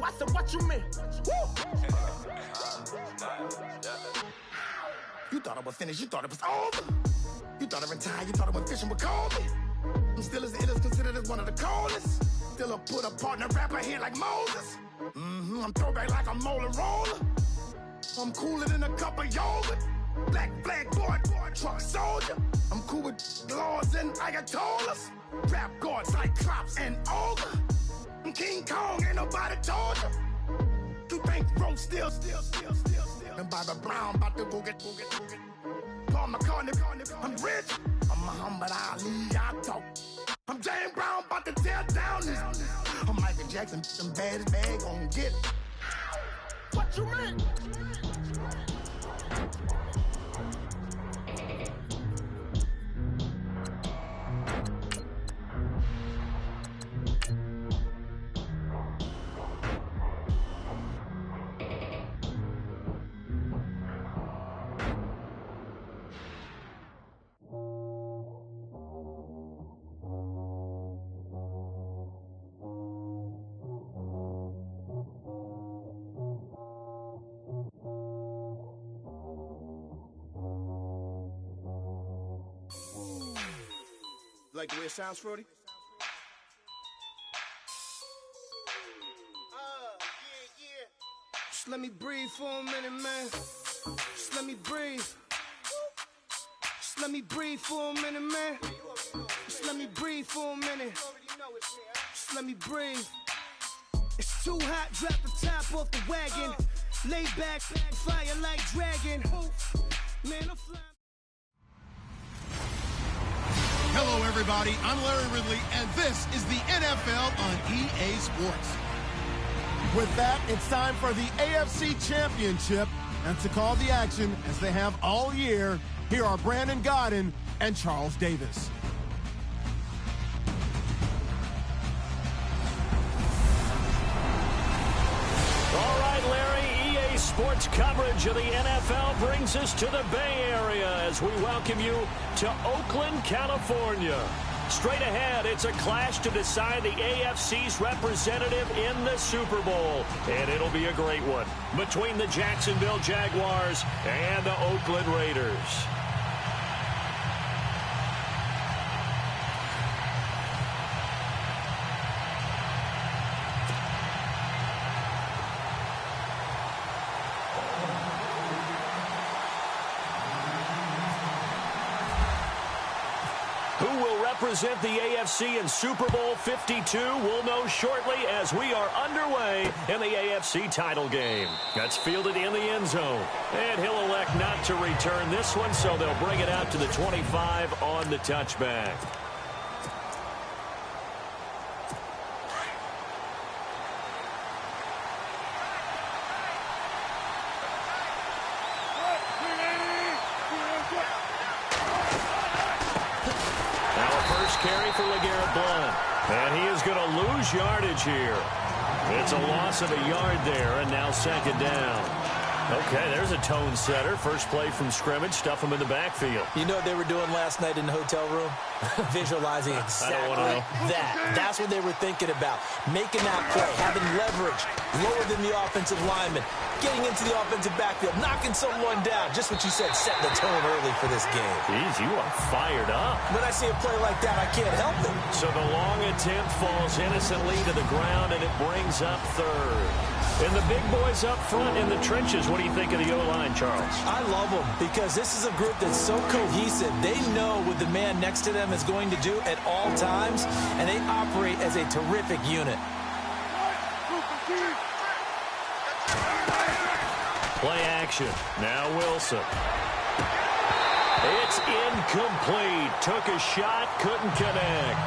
I said, what you mean? You thought I was finished, you thought it was over. You thought I retired, you thought I went fishing with Kobe. I'm still as ill as considered as one of the coldest. Still a put a partner rapper here like Moses. I'm throwback like a molar roller. I'm cooler than a cup of yogurt. Black flag boy, truck soldier. I'm cool with laws and ayatollahs. Rap gods like Klops and Olga. I'm King Kong, ain't nobody told you. You think Rome still. And Barbara Brown about to go get. Paul McCartney, I'm rich. I'm Muhammad Ali, I talk. I'm James Brown, about to tear down this. I'm Michael Jackson, some bad gon' get. What you mean? Like the way it sounds, Frody? Yeah. Just let me breathe for a minute, man. Just let me breathe. Just let me breathe for a minute, man. Just let me breathe for a minute. Just let me breathe. It's too hot, drop the top off the wagon. Lay back, fire like dragon. Man, I'm flying. Hello, everybody. I'm Larry Ridley, and this is the NFL on EA Sports. With that, it's time for the AFC Championship. And to call the action, as they have all year, here are Brandon Godden and Charles Davis. All right, Larry, EA Sports coverage of the NFL brings us to the Bay Area as we welcome you to Oakland, California. Straight ahead, it's a clash to decide the AFC's representative in the Super Bowl. And it'll be a great one between the Jacksonville Jaguars and the Oakland Raiders. Represent the AFC in Super Bowl 52. We'll know shortly as we are underway in the AFC title game. That's fielded in the end zone. And he'll elect not to return this one, so they'll bring it out to the 25 on the touchback. Carry for LeGarrette Blount. And he is going to lose yardage here. It's a loss of a yard there, and now second down. Okay, there's a tone setter. First play from scrimmage, stuff him in the backfield. You know what they were doing last night in the hotel room? Visualizing exactly that. That's what they were thinking about. Making that play, having leverage, lower than the offensive lineman, getting into the offensive backfield, knocking someone down. Just what you said, setting the tone early for this game. Jeez, you are fired up. When I see a play like that, I can't help it. So the long attempt falls innocently to the ground, and it brings up third. And the big boys up front in the trenches, what do you think of the O-line, Charles? I love them because this is a group that's so cohesive. They know what the man next to them is going to do at all times, and they operate as a terrific unit. Play action. Now Wilson. It's incomplete. Took a shot, couldn't connect.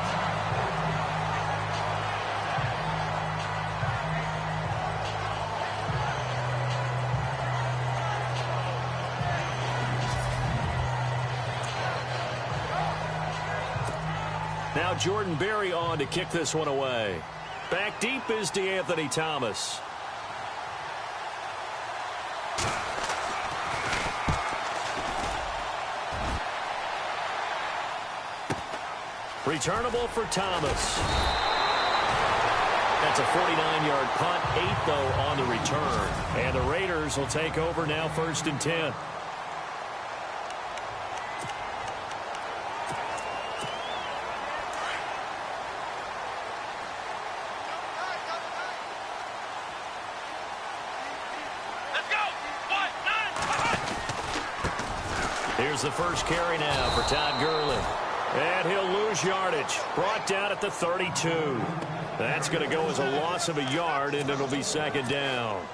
Now Jordan Berry on to kick this one away. Back deep is DeAnthony Thomas. Returnable for Thomas. That's a 49-yard punt, 8, though, on the return. And the Raiders will take over now, 1st and 10. Here's the first carry now for Todd Gurley. And he'll lose yardage. Brought down at the 32. That's going to go as a loss of a yard, and it'll be 2nd down.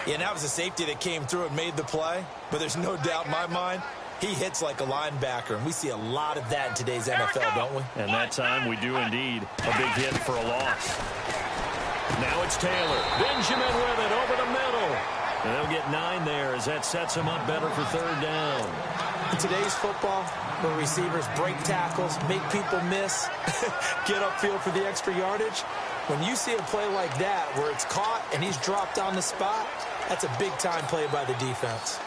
Yeah, and that was a safety that came through and made the play. But there's no doubt in my mind, he hits like a linebacker. And we see a lot of that in today's NFL, don't we? And that time we do indeed. A big hit for a loss. Now it's Taylor. Benjamin with it over the middle. And they'll get 9 there as that sets him up better for 3rd down. In today's football, where receivers break tackles, make people miss, get upfield for the extra yardage, when you see a play like that where it's caught and he's dropped on the spot, that's a big-time play by the defense.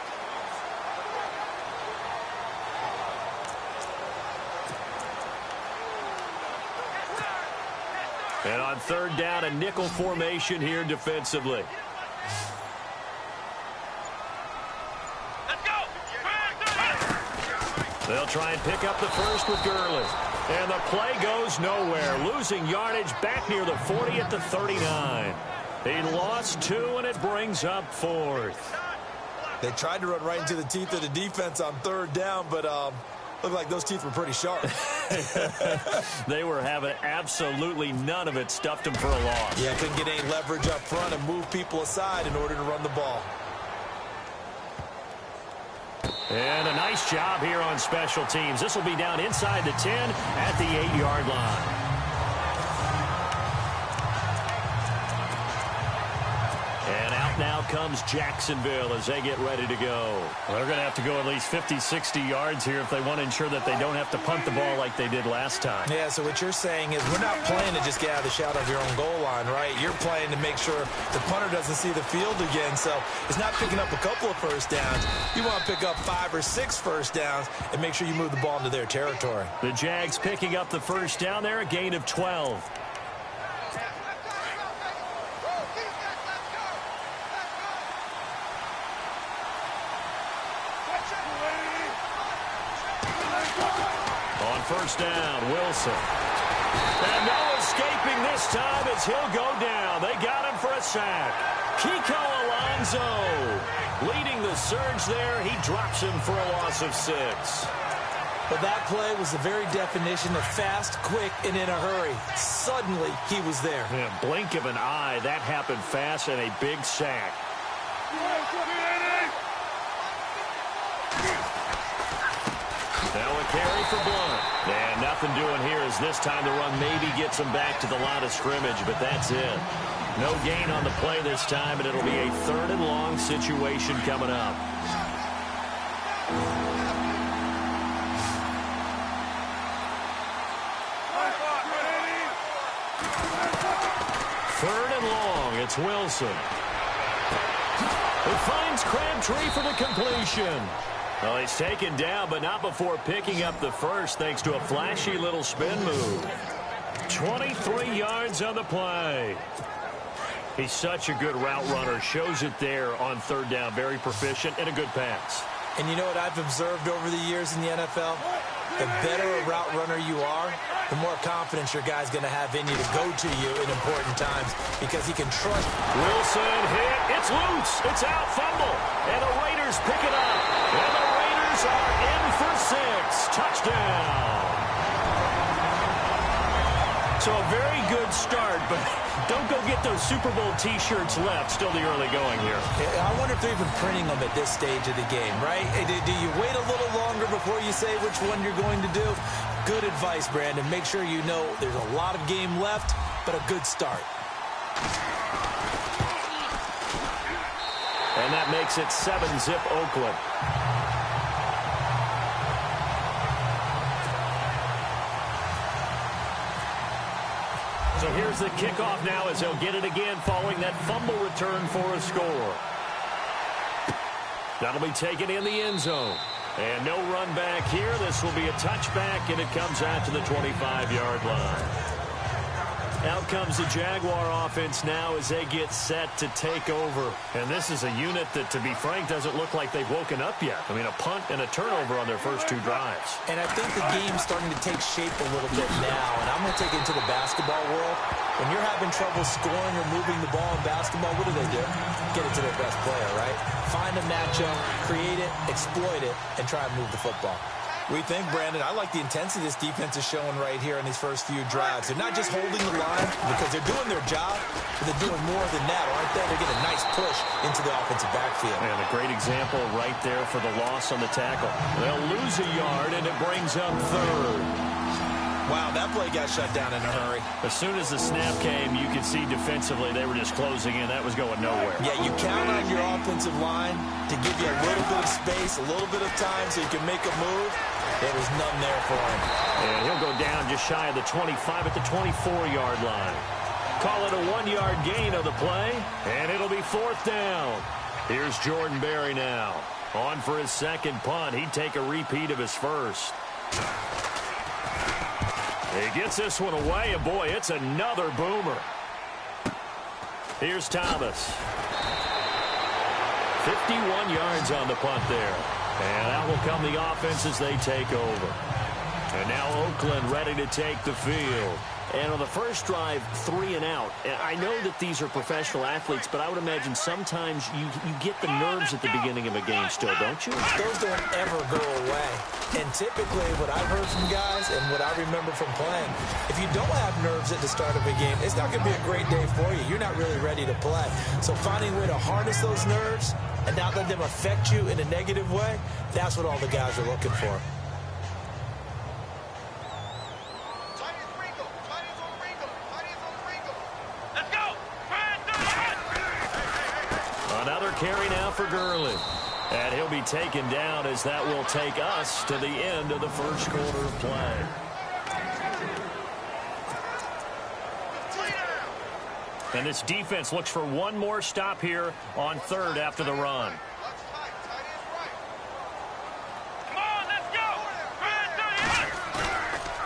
And on 3rd down, a nickel formation here defensively. They'll try and pick up the first with Gurley. And the play goes nowhere. Losing yardage back near the 40 at the 39. He lost 2, and it brings up 4th. They tried to run right into the teeth of the defense on 3rd down, but looked like those teeth were pretty sharp. They were having absolutely none of it. Stuffed them for a loss. Yeah, couldn't get any leverage up front and move people aside in order to run the ball. And a nice job here on special teams. This will be down inside the 10 at the 8-yard line. And out now comes Jacksonville as they get ready to go. Well, they're going to have to go at least 50, 60 yards here if they want to ensure that they don't have to punt the ball like they did last time. Yeah, so what you're saying is we're not playing to just get out of the shadow of your own goal line, right? You're playing to make sure the punter doesn't see the field again. So it's not picking up a couple of first downs. You want to pick up 5 or 6 first downs and make sure you move the ball into their territory. The Jags picking up the first down there, a gain of 12. First down, Wilson. And no escaping this time as he'll go down. They got him for a sack. Kiko Alonso leading the surge there. He drops him for a loss of 6. But that play was the very definition of fast, quick, and in a hurry. Suddenly, he was there. Yeah, blink of an eye. That happened fast and a big sack. Now a carry for Blunt. And nothing doing here as this time the run maybe gets him back to the line of scrimmage, but that's it. No gain on the play this time, and it'll be a 3rd and long situation coming up. Third and long, it's Wilson. It finds Crabtree for the completion. Well, he's taken down, but not before picking up the first, thanks to a flashy little spin move. 23 yards on the play. He's such a good route runner. Shows it there on 3rd down. Very proficient and a good pass. And you know what I've observed over the years in the NFL? The better a route runner you are, the more confidence your guy's going to have in you to go to you in important times because he can trust. Wilson hit. It's loose. It's out. Fumble. And the Raiders pick it up. And the Raiders are in for 6. Touchdown. So a very good start, but don't go get those Super Bowl T-shirts left. Still the early going here. I wonder if they're even printing them at this stage of the game, right? Do you wait a little longer before you say which one you're going to do? Good advice, Brandon. Make sure you know there's a lot of game left, but a good start. And that makes it 7-zip Oakland. So here's the kickoff now as they'll get it again following that fumble return for a score. That'll be taken in the end zone. And no run back here. This will be a touchback, and it comes out to the 25-yard line. Now, Out comes the Jaguar offense now as they get set to take over. And this is a unit that, to be frank, doesn't look like they've woken up yet. I mean, a punt and a turnover on their first 2 drives. And I think the game's starting to take shape a little bit now. And I'm going to take it into the basketball world. When you're having trouble scoring or moving the ball in basketball, what do? Get it to their best player, right? Find a matchup, create it, exploit it, and try and move the football. We think, Brandon, I like the intensity this defense is showing right here in these first few drives. They're not just holding the line because they're doing their job, but they're doing more than that, aren't they? They're getting a nice push into the offensive backfield. And a great example right there for the loss on the tackle. They'll lose a yard, and it brings up 3rd. Wow, that play got shut down in a hurry. As soon as the snap came, you could see defensively they were just closing in. That was going nowhere. Yeah, you count on your offensive line to give you a little bit of space, a little bit of time so you can make a move. There was none there for him. And he'll go down just shy of the 25 at the 24-yard line. Call it a 1-yard gain of the play, and it'll be 4th down. Here's Jordan Berry now. On for his second punt. He'd take a repeat of his first. He gets this one away, and boy, it's another boomer. Here's Thomas. 51 yards on the punt there. And out will come the offense as they take over. And now Oakland ready to take the field. And on the first drive, 3 and out. And I know that these are professional athletes, but I would imagine sometimes you get the nerves at the beginning of a game still, don't you? Those don't ever go away. And typically what I've heard from guys and what I remember from playing, if you don't have nerves at the start of a game, it's not going to be a great day for you. You're not really ready to play. So finding a way to harness those nerves and not let them affect you in a negative way, that's what all the guys are looking for. Another carry now for Gurley. And he'll be taken down as that will take us to the end of the first quarter of play. And this defense looks for one more stop here on 3rd after the run.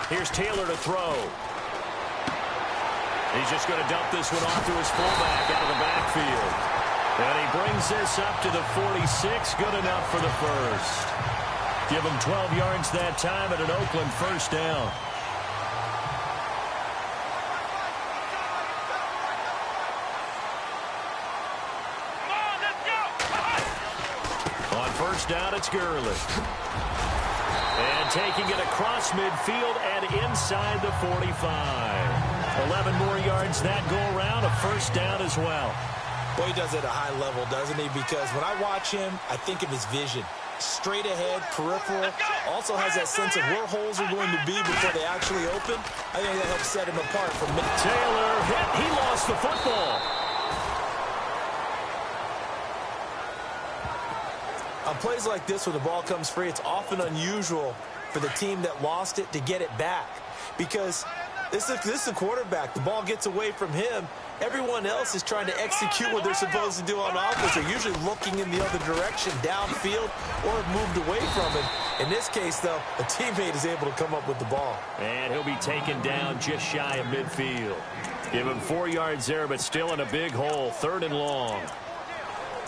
Here's Taylor to throw. He's just going to dump this one off to his fullback out of the backfield. And he brings this up to the 46. Good enough for the first. Give him 12 yards that time at an Oakland first down. On first down, it's Gurley. And taking it across midfield and inside the 45. 11 more yards that go around, a first down as well. Boy, he does it at a high level, doesn't he? Because when I watch him, I think of his vision. Straight ahead, peripheral. Also has that sense of where holes are going to be before they actually open. I think that helps set him apart from Taylor hit. He lost the football. On plays like this where the ball comes free, it's often unusual for the team that lost it to get it back. Because this is a quarterback. The ball gets away from him. Everyone else is trying to execute what they're supposed to do on offense. They're usually looking in the other direction, downfield, or moved away from it. In this case, though, a teammate is able to come up with the ball. And he'll be taken down just shy of midfield. Give him 4 yards there, but still in a big hole. 3rd and long.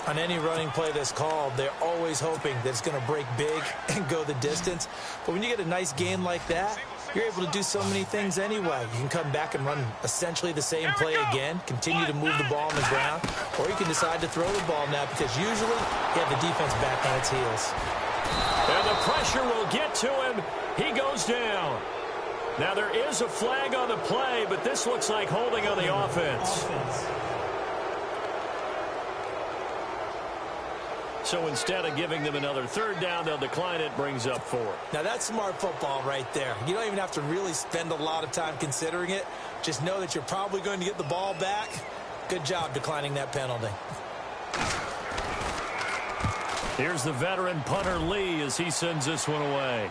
On any running play that's called, they're always hoping that it's going to break big and go the distance. But when you get a nice gain like that, you're able to do so many things anyway. You can come back and run essentially the same play again, continue to move the ball on the ground, or you can decide to throw the ball now because usually you have the defense back on its heels. And the pressure will get to him. He goes down. Now there is a flag on the play, but this looks like holding on the offense. So instead of giving them another 3rd down, they'll decline it, brings up 4. Now that's smart football right there. You don't even have to really spend a lot of time considering it. Just know that you're probably going to get the ball back. Good job declining that penalty. Here's the veteran punter Lee as he sends this one away.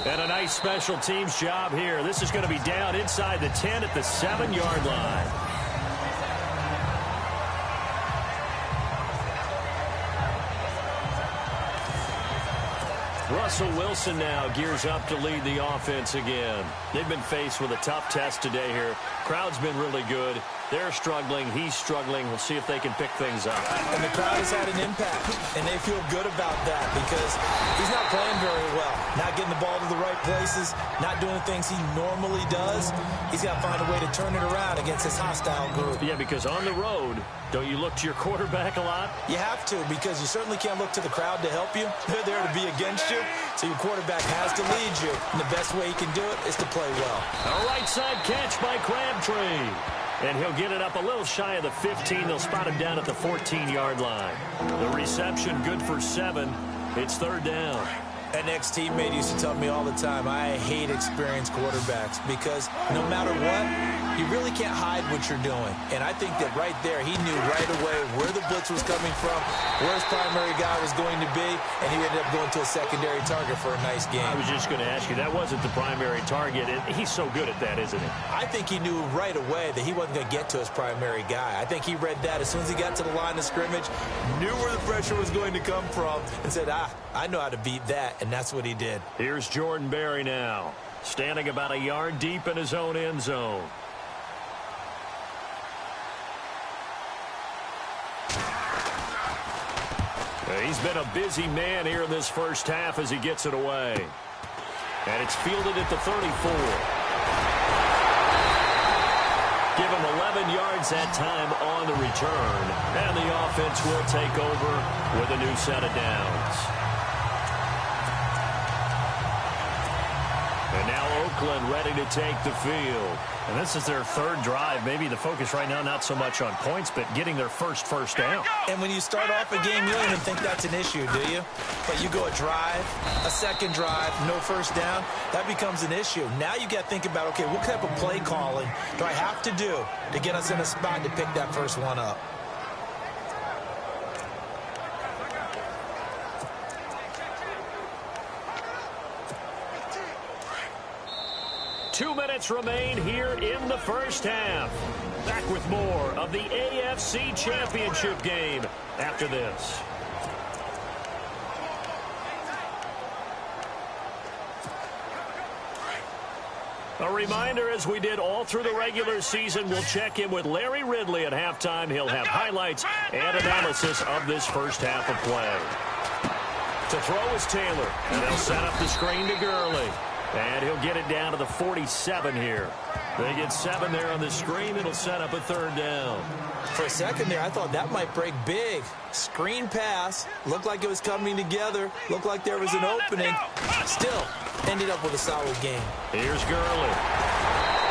And a nice special teams job here. This is going to be down inside the 10 at the 7-yard line. Russell Wilson now gears up to lead the offense again. They've been faced with a tough test today here. Crowd's been really good. They're struggling. He's struggling. We'll see if they can pick things up. And the crowd has had an impact, and they feel good about that because he's not playing very well. Not getting the ball to the right places, not doing the things he normally does. He's got to find a way to turn it around against this hostile group. Yeah, because on the road, don't you look to your quarterback a lot? You have to, because you certainly can't look to the crowd to help you. They're there to be against you, so your quarterback has to lead you. And the best way he can do it is to play well. A right side catch by Crabtree. And he'll get it up a little shy of the 15. They'll spot him down at the 14-yard line. The reception good for 7. It's third down. An ex-teammate used to tell me all the time, I hate experienced quarterbacks because no matter what, you really can't hide what you're doing. And I think that right there, he knew right away where the blitz was coming from, where his primary guy was going to be, and he ended up going to a secondary target for a nice game. I was just going to ask you, that wasn't the primary target. And he's so good at that, isn't he? I think he knew right away that he wasn't going to get to his primary guy. I think he read that as soon as he got to the line of scrimmage, knew where the pressure was going to come from, and said, I know how to beat that. And that's what he did. Here's Jordan Berry now, standing about a yard deep in his own end zone. He's been a busy man here in this first half as he gets it away. And it's fielded at the 34. Give him 11 yards that time on the return. And the offense will take over with a new set of downs. And now Oakland ready to take the field. And this is their third drive. Maybe the focus right now not so much on points, but getting their first down. And when you start off a game, you don't even think that's an issue, do you? But you go a drive, a second drive, no first down, that becomes an issue. Now you got to think about, okay, what type of play calling do I have to do to get us in a spot to pick that first one up? Two minutes remain here in the first half. Back with more of the AFC Championship game after this. A reminder, as we did all through the regular season, we'll check in with Larry Ridley at halftime. He'll have highlights and analysis of this first half of play. To throw is Taylor, and they'll set up the screen to Gurley. And he'll get it down to the 47 here. They get 7 there on the screen. It'll set up a third down. For a second there, I thought that might break big. Screen pass. Looked like it was coming together. Looked like there was an opening. Still, ended up with a solid game. Here's Gurley.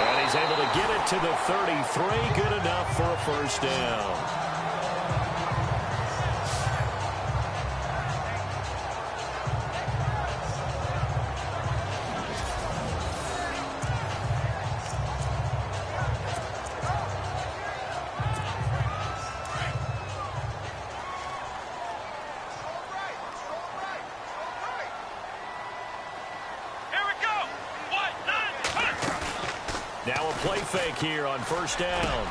And he's able to get it to the 33. Good enough for a first down. Now a play fake here on first down.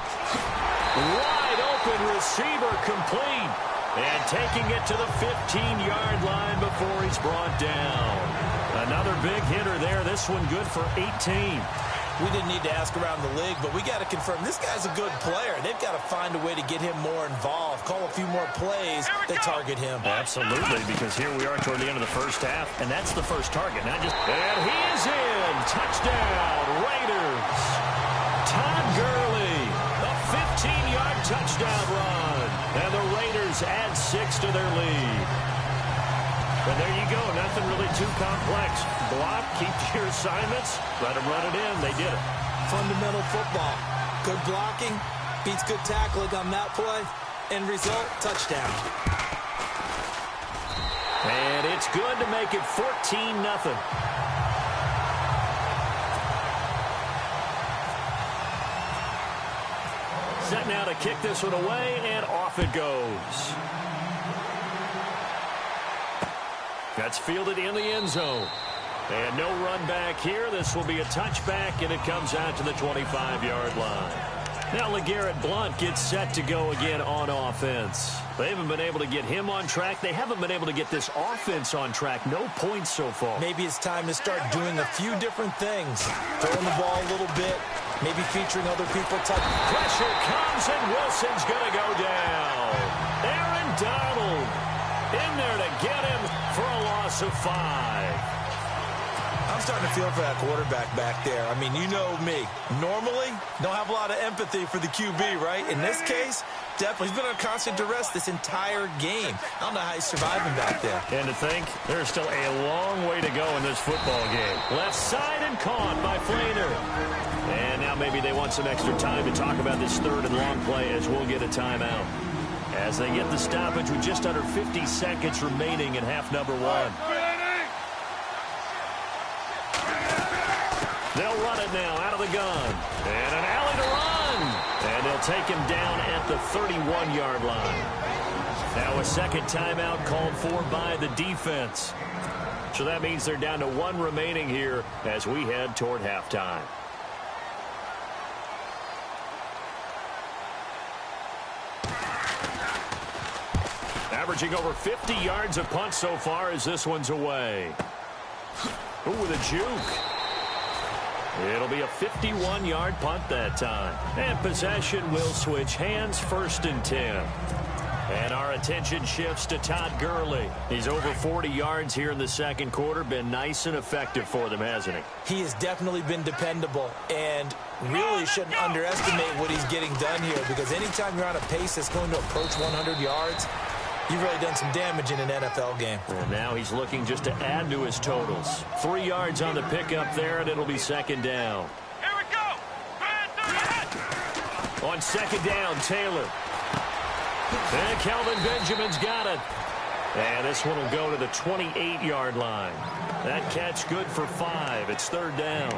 Wide open receiver complete. And taking it to the 15-yard line before he's brought down. Another big hitter there. This one good for 18. We didn't need to ask around the league, but we got to confirm this guy's a good player. They've got to find a way to get him more involved, call a few more plays that target him. Absolutely, because here we are toward the end of the first half, and that's the first target. And he is in. Touchdown, Raiders. Todd Gurley, a 15-yard touchdown run. And the Raiders add 6 to their lead. But there you go, nothing really too complex. Block, keep to your assignments, let them run it in. They did it. Fundamental football. Good blocking, beats good tackling on that play. End result, touchdown. And it's good to make it 14-0. Set now to kick this one away, and off it goes. That's fielded in the end zone. And no run back here. This will be a touchback, and it comes out to the 25-yard line. Now LeGarrette Blount gets set to go again on offense. They haven't been able to get him on track. They haven't been able to get this offense on track. No points so far. Maybe it's time to start doing a few different things. Throwing the ball a little bit, maybe featuring other people. Pressure comes, and Wilson's going to go down. Aaron Donald in there to get him for a loss of 5. I'm starting to feel for that quarterback back there. I mean, you know me. Normally, don't have a lot of empathy for the QB, right? In this case, definitely. He's been on constant duress this entire game. I don't know how he's surviving back there. And to think, there's still a long way to go in this football game. Left side and caught by Flainer. And now maybe they want some extra time to talk about this third and long play as we'll get a timeout. As they get the stoppage with just under 50 seconds remaining in half number 1. They'll run it now out of the gun. And an alley to run. And they'll take him down at the 31-yard line. Now a second timeout called for by the defense. So that means they're down to 1 remaining here as we head toward halftime. Averaging over 50 yards a punt so far as this one's away. Ooh, with a juke. It'll be a 51-yard punt that time. And possession will switch hands, 1st and 10. And our attention shifts to Todd Gurley. He's over 40 yards here in the second quarter. Been nice and effective for them, hasn't he? He has definitely been dependable and really shouldn't underestimate what he's getting done here, because anytime you're on a pace that's going to approach 100 yards, you've really done some damage in an NFL game. And now he's looking just to add to his totals. 3 yards on the pickup there, and it'll be second down. Here we go. On second down, Taylor. And Kelvin Benjamin's got it. And this one will go to the 28-yard line. That catch good for 5. It's 3rd down.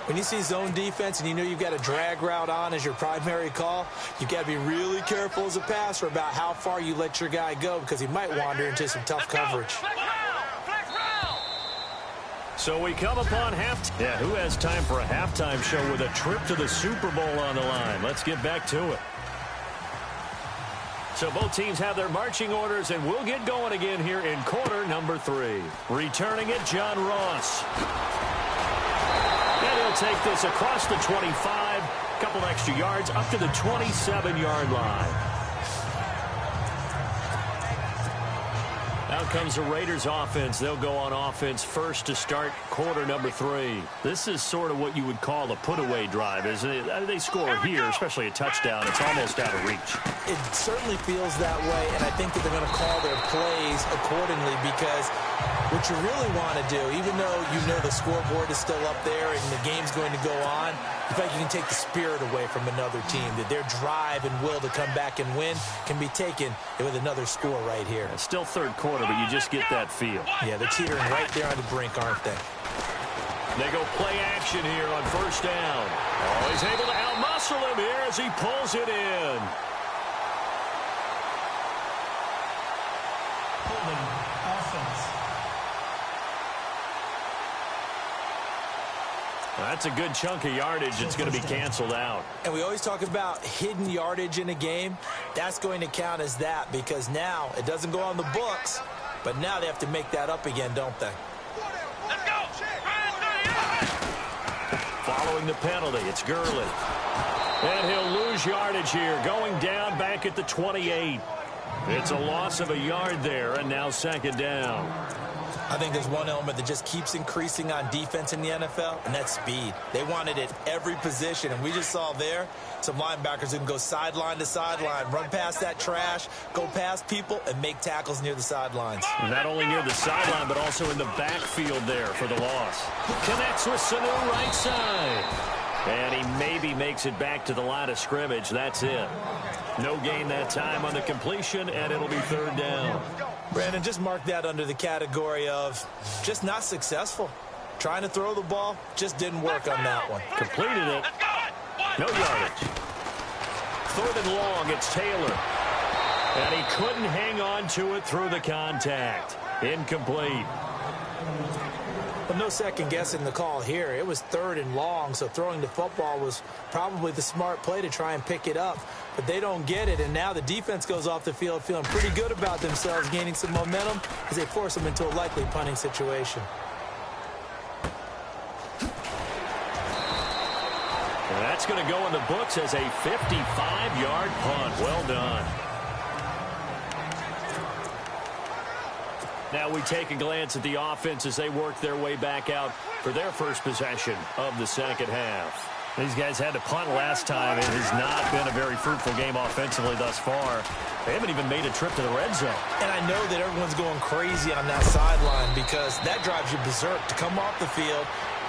When you see zone defense and you know you've got a drag route on as your primary call, you've got to be really careful as a passer about how far you let your guy go, because he might wander into some tough coverage. So we come upon halftime. Yeah, who has time for a halftime show with a trip to the Super Bowl on the line? Let's get back to it. So both teams have their marching orders, and we'll get going again here in quarter number 3. Returning it, John Ross. And he'll take this across the 25, a couple extra yards, up to the 27-yard line. Out comes the Raiders offense. They'll go on offense first to start quarter number 3. This is sort of what you would call a put-away drive, isn't it? They score here, especially a touchdown. It's almost out of reach. It certainly feels that way, and I think that they're going to call their plays accordingly, because what you really want to do, even though you know the scoreboard is still up there and the game's going to go on, you feel like you can take the spirit away from another team, that their drive and will to come back and win can be taken with another score right here. It's still third quarter, but you just get that feel. Yeah, they're teetering right there on the brink, aren't they? They go play action here on 1st down. Oh, he's able to outmuscle him here as he pulls it in. That's a good chunk of yardage. It's going to be canceled out. And we always talk about hidden yardage in a game. That's going to count as that, because now it doesn't go on the books, but now they have to make that up again, don't they? Let's go. Following the penalty, it's Gurley. And he'll lose yardage here, going down back at the 28. It's a loss of a yard there, and now second down. I think there's one element that just keeps increasing on defense in the NFL, and that's speed. They want it at every position, and we just saw there some linebackers who can go sideline to sideline, run past that trash, go past people, and make tackles near the sidelines. Not only near the sideline, but also in the backfield there for the loss. Connects with Sanu right side. And he maybe makes it back to the line of scrimmage. That's it. No gain that time on the completion, and it'll be 3rd down. Brandon, just mark that under the category of just not successful. Trying to throw the ball, just didn't work on that one. Completed it. No yardage. 3rd and long, it's Taylor. And he couldn't hang on to it through the contact. Incomplete. Well, no second guessing the call here. It was 3rd and long, so throwing the football was probably the smart play to try and pick it up. But they don't get it, and now the defense goes off the field feeling pretty good about themselves, gaining some momentum as they force them into a likely punting situation. And that's going to go in the books as a 55-yard punt. Well done. Now we take a glance at the offense as they work their way back out for their first possession of the second half. These guys had to punt last time. It has not been a very fruitful game offensively thus far. They haven't even made a trip to the red zone. And I know that everyone's going crazy on that sideline because that drives you berserk to come off the field,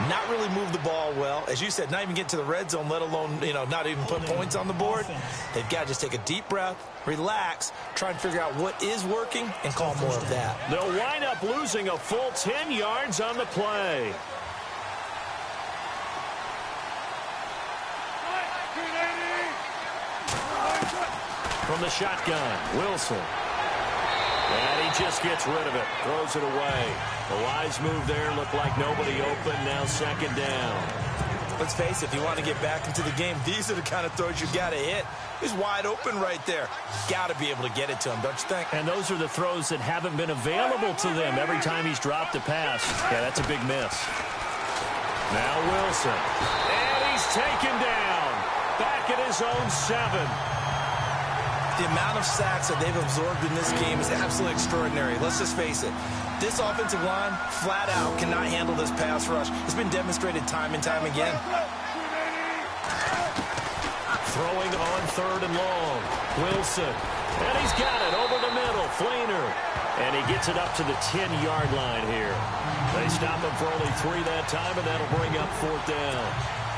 not really move the ball well. As you said, not even get to the red zone, let alone, not even put points on the board. They've got to just take a deep breath, relax, try and figure out what is working, and call more of that. They'll wind up losing a full 10 yards on the play. From the shotgun, Wilson. And he just gets rid of it, throws it away. The wise move there, looked like nobody open, now second down. Let's face it, if you want to get back into the game, these are the kind of throws you got to hit. He's wide open right there. Got to be able to get it to him, don't you think? And those are the throws that haven't been available to them every time he's dropped a pass. Yeah, that's a big miss. Now Wilson. And he's taken down. Back at his own 7. The amount of sacks that they've absorbed in this game is absolutely extraordinary. Let's just face it. This offensive line, flat out, cannot handle this pass rush. It's been demonstrated time and time again. Throwing on 3rd and long. Wilson. And he's got it over the middle. Fleener. And he gets it up to the 10-yard line here. They stop him for only 3 that time, and that'll bring up 4th down.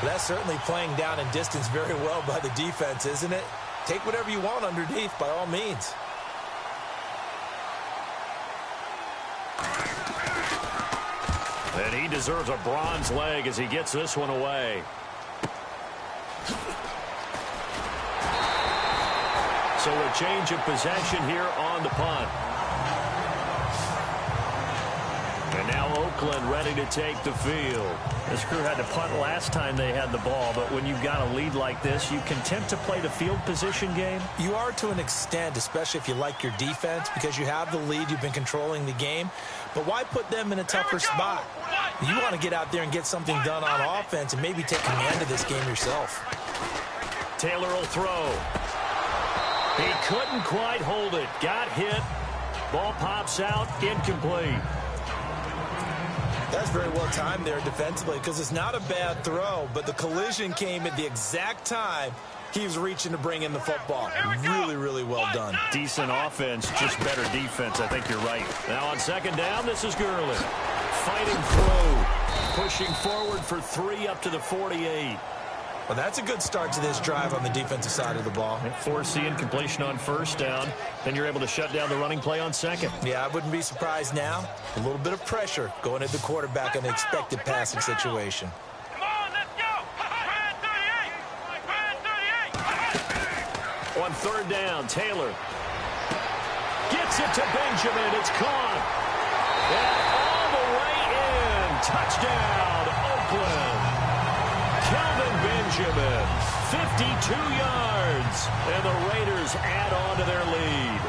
Well, that's certainly playing down in distance very well by the defense, isn't it? Take whatever you want underneath, by all means. And he deserves a bronze leg as he gets this one away. So a change of possession here on the punt. And now Oakland ready to take the field. This crew had to punt last time they had the ball, but when you've got a lead like this, you content to play the field position game? You are to an extent, especially if you like your defense, because you have the lead, you've been controlling the game. But why put them in a tougher spot? You want to get out there and get something done on offense and maybe take command of this game yourself. Taylor will throw. He couldn't quite hold it. Got hit. Ball pops out. Incomplete. That's very well timed there defensively because it's not a bad throw, but the collision came at the exact time he was reaching to bring in the football. Really, really well done. Decent offense, just better defense. I think you're right. Now on 2nd down, this is Gurley. Fighting through. Pushing forward for 3 up to the 48. Well, that's a good start to this drive on the defensive side of the ball. Forcing completion on 1st down. Then you're able to shut down the running play on 2nd. Yeah, I wouldn't be surprised now. A little bit of pressure going at the quarterback in an expected passing situation. Come on, let's go. Brad 38. On 3rd down, Taylor gets it to Benjamin. It's caught. And all the way in. Touchdown, Oakland. Kelvin Benjamin, 52 yards, and the Raiders add on to their lead.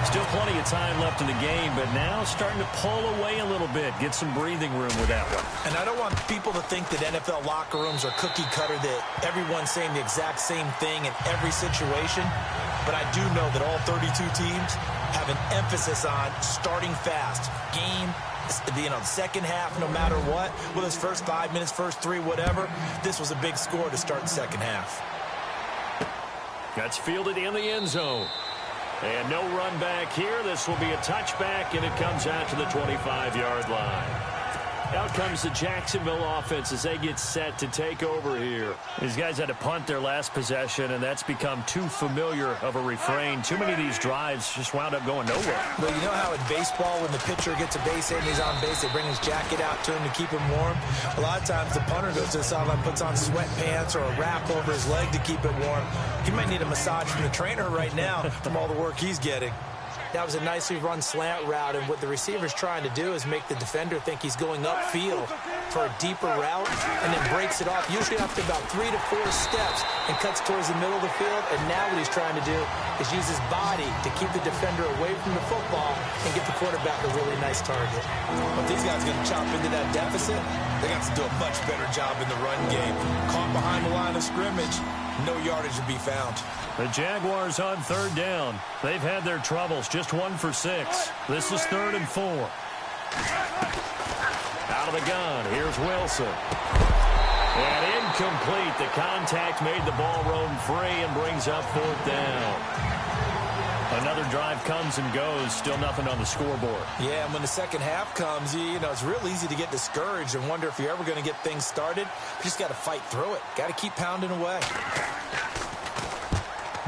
Still plenty of time left in the game, but now starting to pull away a little bit, get some breathing room with that one. And I don't want people to think that NFL locker rooms are cookie cutter, that everyone's saying the exact same thing in every situation, but I do know that all 32 teams have an emphasis on starting fast. Game, the second half, no matter what, whether it's first 5 minutes, first 3, whatever, this was a big score to start the second half. That's fielded in the end zone. And no run back here. This will be a touchback, and it comes out to the 25-yard line. Out comes the Jacksonville offense as they get set to take over here. These guys had to punt their last possession, and that's become too familiar of a refrain. Too many of these drives just wound up going nowhere. Well, you know how in baseball, when the pitcher gets a base hit and he's on base, they bring his jacket out to him to keep him warm? A lot of times the punter goes to the sideline, puts on sweatpants or a wrap over his leg to keep it warm. He might need a massage from the trainer right now from all the work he's getting. That was a nicely run slant route, and what the receiver's trying to do is make the defender think he's going upfield for a deeper route and then breaks it off, usually after about 3 to 4 steps, and cuts towards the middle of the field. And now what he's trying to do is use his body to keep the defender away from the football and get the quarterback a really nice target. But these guys are going to chop into that deficit. They got to do a much better job in the run game. Caught behind the line of scrimmage, no yardage to be found. The Jaguars on 3rd down. They've had their troubles, just 1 for 6. This is 3rd and 4. Out of the gun, here's Wilson. And incomplete. The contact made the ball roam free and brings up 4th down. Another drive comes and goes, still nothing on the scoreboard. Yeah, and when the second half comes, you know, it's real easy to get discouraged and wonder if you're ever going to get things started. You just got to fight through it. Got to keep pounding away.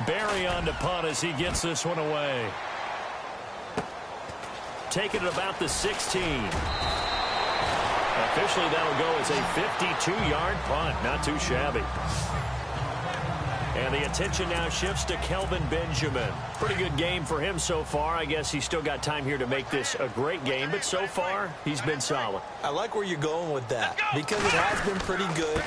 Barry on to punt as he gets this one away. Taking it about the 16. Officially, that'll go as a 52-yard punt. Not too shabby. And the attention now shifts to Kelvin Benjamin. Pretty good game for him so far. I guess he's still got time here to make this a great game, but so far, he's been solid. I like where you're going with that because it has been pretty good,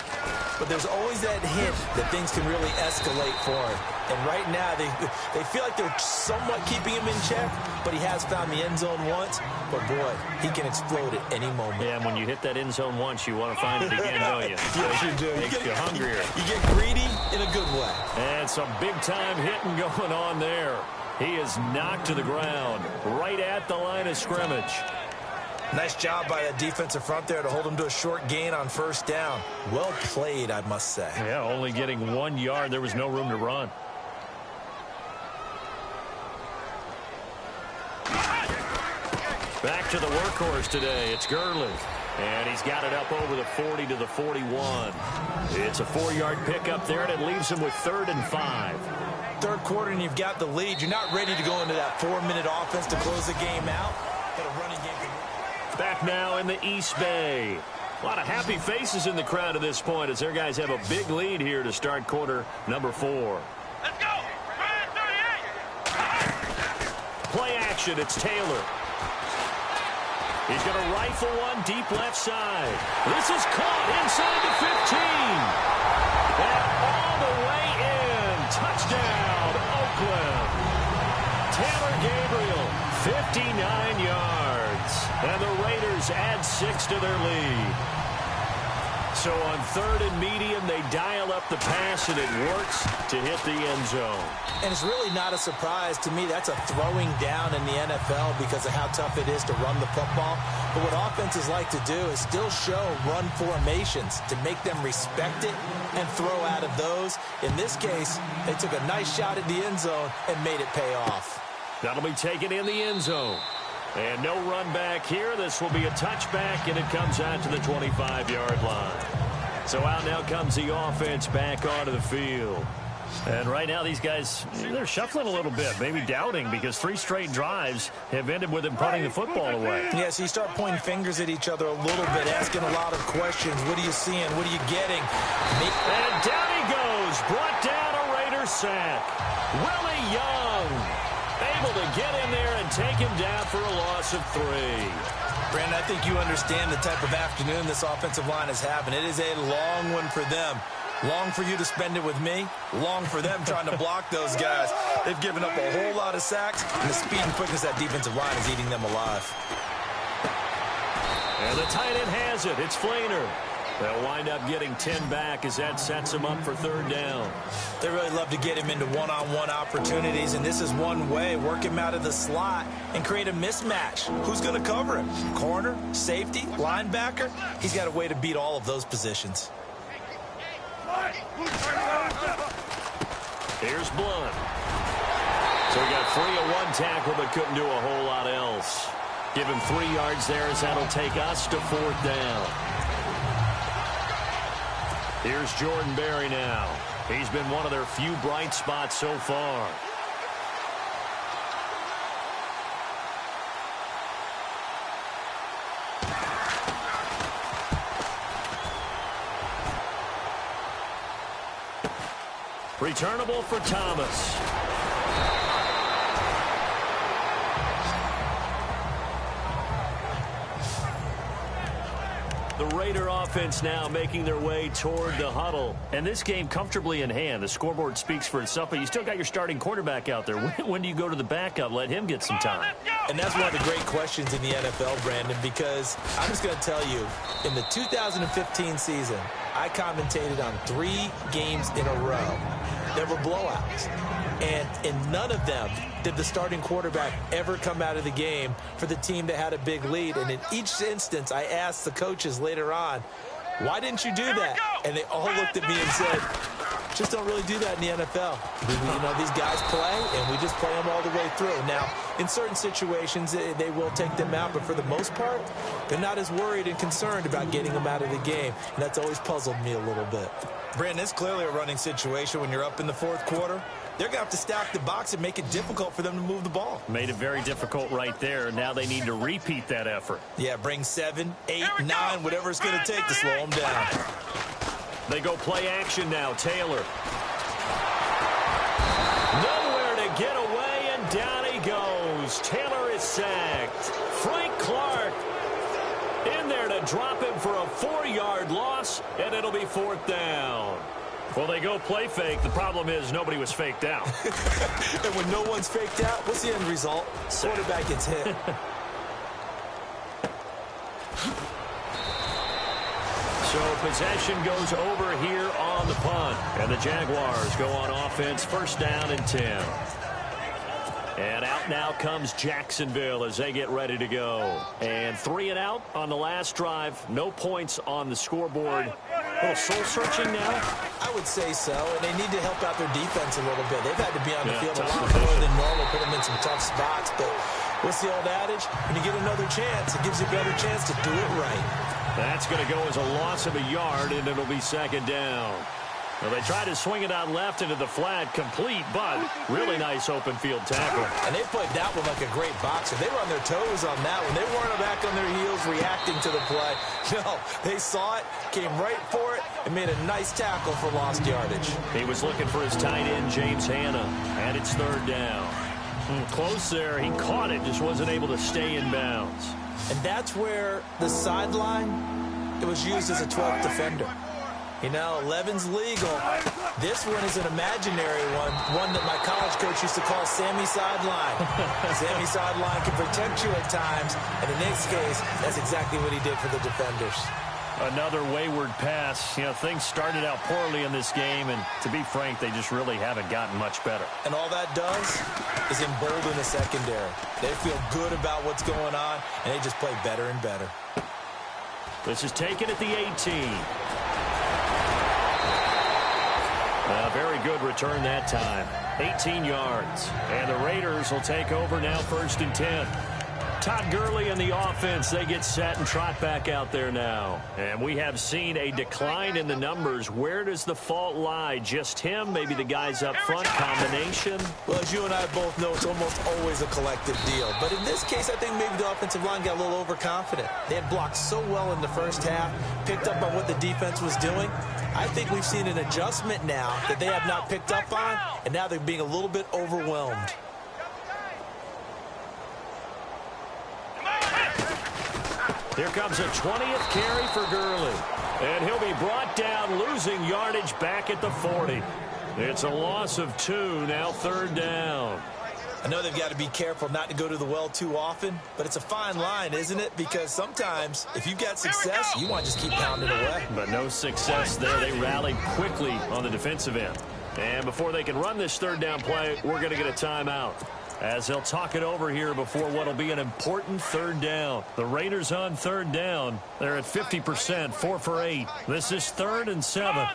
but there's always that hint that things can really escalate for him. And right now, they feel like they're somewhat keeping him in check, but he has found the end zone once. But, boy, he can explode at any moment. Yeah, and when you hit that end zone once, you want to find it again, don't you? Yes, you do. Makes you hungrier. You get greedy in a good way. And some big-time hitting going on there. He is knocked to the ground right at the line of scrimmage. Nice job by that defensive front there to hold him to a short gain on 1st down. Well played, I must say. Yeah, only getting 1 yard. There was no room to run. Back to the workhorse today. It's Gurley. And he's got it up over the 40 to the 41. It's a 4-yard pickup there, and it leaves him with 3rd and 5. 3rd quarter, and you've got the lead. You're not ready to go into that 4-minute offense to close the game out. But a running game. Back now in the East Bay. A lot of happy faces in the crowd at this point as their guys have a big lead here to start quarter number 4. Let's go! 38! Play action, it's Taylor. He's going to rifle one deep left side. This is caught inside the 15. And all the way in. Touchdown, Oakland. Taylor Gabriel, 59 yards. And the Raiders add 6 to their lead. So on 3rd and medium, they dial up the pass, and it works to hit the end zone. And it's really not a surprise to me. That's a throwing down in the NFL because of how tough it is to run the football. But what offenses like to do is still show run formations to make them respect it and throw out of those. In this case, they took a nice shot at the end zone and made it pay off. That'll be taken in the end zone. And no run back here. This will be a touchback, and it comes out to the 25-yard line. So out now comes the offense back onto the field. And right now these guys, they're shuffling a little bit, maybe doubting, because 3 straight drives have ended with them punting the football away. Yeah, so you start pointing fingers at each other a little bit, asking a lot of questions. What are you seeing? What are you getting? And down he goes. Brought down a Raider sack. Willie Young able to get in there and take him down for a loss of 3. Brandon, I think you understand the type of afternoon this offensive line is having. It is a long one for them. Long for you to spend it with me. Long for them trying to block those guys. They've given up a whole lot of sacks, and the speed and quickness of that defensive line is eating them alive. And the tight end has it. It's Flainer. They'll wind up getting 10 back as that sets him up for 3rd down. They really love to get him into one-on-one opportunities, and this is one way. Work him out of the slot and create a mismatch. Who's going to cover him? Corner, safety, linebacker? He's got a way to beat all of those positions. Here's Blunt. So he got free of 1 tackle but couldn't do a whole lot else. Give him 3 yards there as that'll take us to 4th down. Here's Jordan Berry now. He's been one of their few bright spots so far. Returnable for Thomas. The Raider offense now making their way toward the huddle. And this game comfortably in hand. The scoreboard speaks for itself, but you still got your starting quarterback out there. When do you go to the backup? Let him get some time. And that's one of the great questions in the NFL, Brandon, because I'm just going to tell you, in the 2015 season, I commentated on 3 games in a row. There were blowouts. And in none of them did the starting quarterback ever come out of the game for the team that had a big lead. And in each instance, I asked the coaches later on, why didn't you do that? And they all looked at me and said, just don't really do that in the NFL. You know, these guys play, and we just play them all the way through. Now, in certain situations, they will take them out, but for the most part, they're not as worried and concerned about getting them out of the game. And that's always puzzled me a little bit. Brandon, it's clearly a running situation when you're up in the fourth quarter. They're going to have to stack the box and make it difficult for them to move the ball. Made it very difficult right there. Now they need to repeat that effort. Yeah, bring 7, 8, 9, whatever it's going to take to slow them down. They go play action now. Taylor. Nowhere to get away, and down he goes. Taylor is sacked. Frank Clark in there to drop him for a 4-yard loss, and it'll be 4th down. Well, they go play fake. The problem is nobody was faked out. And when no one's faked out, what's the end result? Quarterback gets hit. So possession goes over here on the punt. And the Jaguars go on offense, 1st down and 10. And out now comes Jacksonville as they get ready to go. And 3 and out on the last drive. No points on the scoreboard. A little soul-searching now? I would say so, and they need to help out their defense a little bit. They've had to be on the field a lot more than normal, put them in some tough spots. But what's the old adage? When you get another chance, it gives you a better chance to do it right. That's going to go as a loss of a yard, and it'll be 2nd down. Well, they tried to swing it out left into the flat, complete, but really nice open field tackle. And they played that one like a great boxer. They were on their toes on that one. They weren't back on their heels reacting to the play. No, they saw it, came right for it, and made a nice tackle for lost yardage. He was looking for his tight end, James Hanna, and it's 3rd down. Close there. He caught it, just wasn't able to stay in bounds. And that's where the sideline, it was used as a 12th defender. You know, 11's legal. This one is an imaginary one that my college coach used to call Sammy Sideline. Sammy Sideline can protect you at times, and in this case, that's exactly what he did for the defenders. Another wayward pass. You know, things started out poorly in this game, and to be frank, they just really haven't gotten much better. And all that does is embolden the secondary. They feel good about what's going on, and they just play better and better. This is taken at the 18. A very good return that time. 18 yards. And the Raiders will take over now, 1st and 10. Todd Gurley and the offense, they get set and trot back out there now. And we have seen a decline in the numbers. Where does the fault lie? Just him? Maybe the guys up front? Combination? Well, as you and I both know, it's almost always a collective deal. But in this case, I think maybe the offensive line got a little overconfident. They had blocked so well in the first half, picked up on what the defense was doing. I think we've seen an adjustment now that they have not picked up on, and now they're being a little bit overwhelmed. Here comes a 20th carry for Gurley. And he'll be brought down, losing yardage back at the 40. It's a loss of 2, now 3rd down. I know they've got to be careful not to go to the well too often, but it's a fine line, isn't it? Because sometimes, if you've got success, you want to just keep pounding away. But no success there. They rallied quickly on the defensive end. And before they can run this 3rd down play, we're going to get a timeout, as they'll talk it over here before what will be an important 3rd down. The Raiders on 3rd down. They're at 50%, 4 for 8. This is 3rd and 7.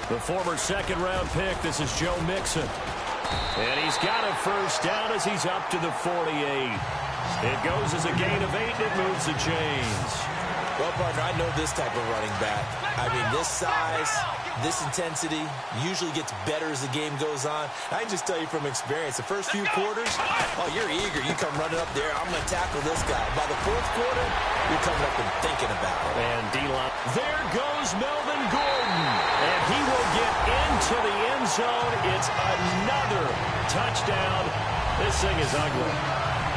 The former 2nd-round pick, this is Joe Mixon. And he's got a 1st down as he's up to the 48. It goes as a gain of 8, and it moves the chains. Well, partner, I know this type of running back. I mean, this size, this intensity usually gets better as the game goes on. I can just tell you from experience, the first few quarters, oh, you're eager. You come running up there. I'm going to tackle this guy. By the 4th quarter, you're coming up and thinking about it. And D-line. There goes Melvin Gordon. And he will get into the end zone. It's another touchdown. This thing is ugly.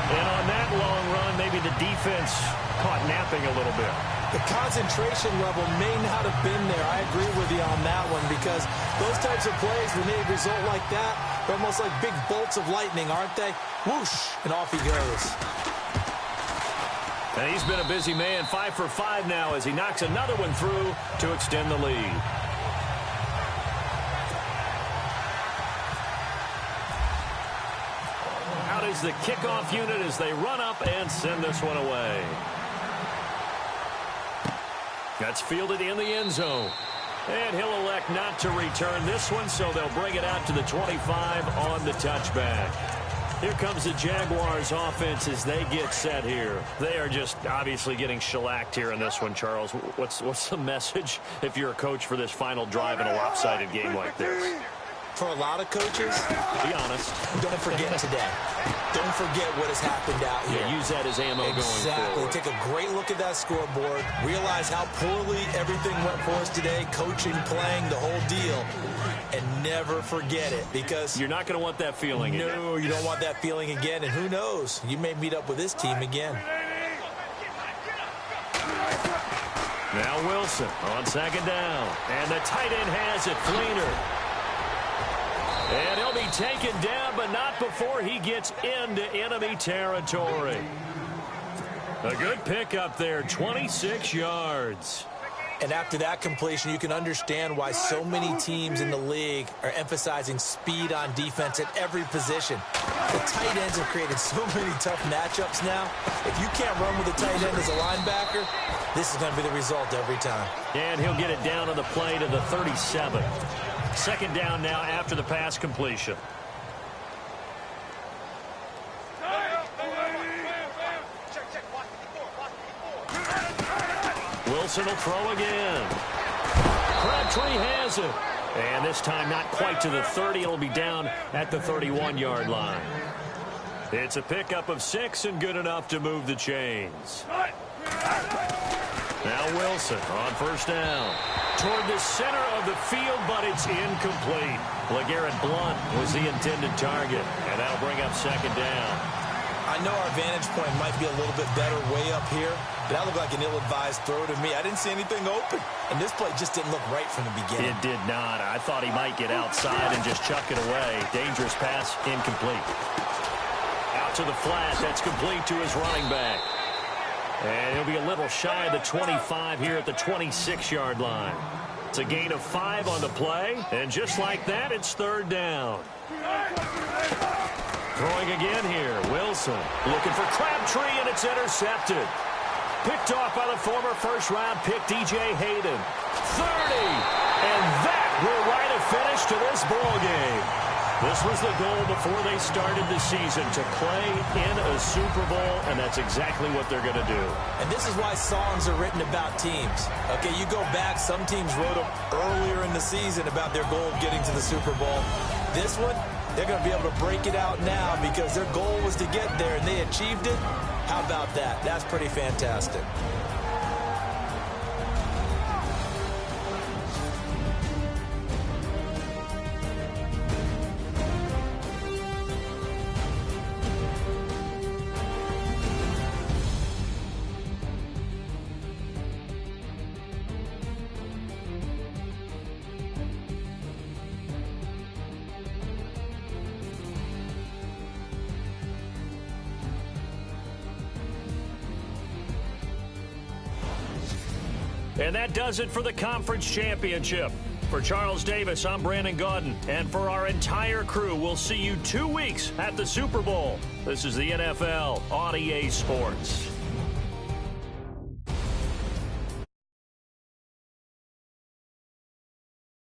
And on that long run, maybe the defense caught napping a little bit. The concentration level may not have been there. I agree with you on that one, because those types of plays, when they result like that, they're almost like big bolts of lightning, aren't they? Whoosh, and off he goes. And he's been a busy man, 5 for 5 now as he knocks another one through to extend the lead. Out is the kickoff unit as they run up and send this one away. That's fielded in the end zone. And he'll elect not to return this one, so they'll bring it out to the 25 on the touchback. Here comes the Jaguars offense as they get set here. They are just obviously getting shellacked here in this one, Charles. What's the message if you're a coach for this final drive in a lopsided game like this? For a lot of coaches, be honest, don't forget today. Don't forget what has happened out here. Yeah, use that as ammo going forward. Take a great look at that scoreboard. Realize how poorly everything went for us today. Coaching, playing, the whole deal. And never forget it, because you're not going to want that feeling again. No, you don't want that feeling again. And who knows? You may meet up with this team again. Now Wilson on second down. And the tight end has it, Fleener. And he'll be taken down, but not before he gets into enemy territory. A good pickup there, 26 yards. And after that completion, you can understand why so many teams in the league are emphasizing speed on defense at every position. The tight ends have created so many tough matchups now. If you can't run with a tight end as a linebacker, this is going to be the result every time. And he'll get it down on the play to the 37. Second down now after the pass completion. Wilson will throw again. Crabtree has it. And this time not quite to the 30. It'll be down at the 31-yard line. It's a pickup of 6 and good enough to move the chains. Now Wilson on first down. Toward the center of the field, but it's incomplete. LeGarrette Blount was the intended target, and that'll bring up second down. I know our vantage point might be a little bit better way up here, but that looked like an ill-advised throw to me. I didn't see anything open, and this play just didn't look right from the beginning. It did not. I thought he might get outside and just chuck it away. Dangerous pass, incomplete. Out to the flat, that's complete to his running back. And he'll be a little shy of the 25 here at the 26-yard line. It's a gain of 5 on the play, and just like that, it's third down. Throwing again here, Wilson looking for Crabtree, and it's intercepted. Picked off by the former first-round pick, DJ Hayden. 30, and that will write a finish to this ball game. This was the goal before they started the season, to play in a Super Bowl, and that's exactly what they're going to do. And this is why songs are written about teams. Okay, you go back, some teams wrote them earlier in the season about their goal of getting to the Super Bowl. This one, they're going to be able to break it out now because their goal was to get there, and they achieved it. How about that? That's pretty fantastic. And that does it for the conference championship. For Charles Davis, I'm Brandon Gaudin. And for our entire crew, we'll see you 2 weeks at the Super Bowl. This is the NFL on EA Sports.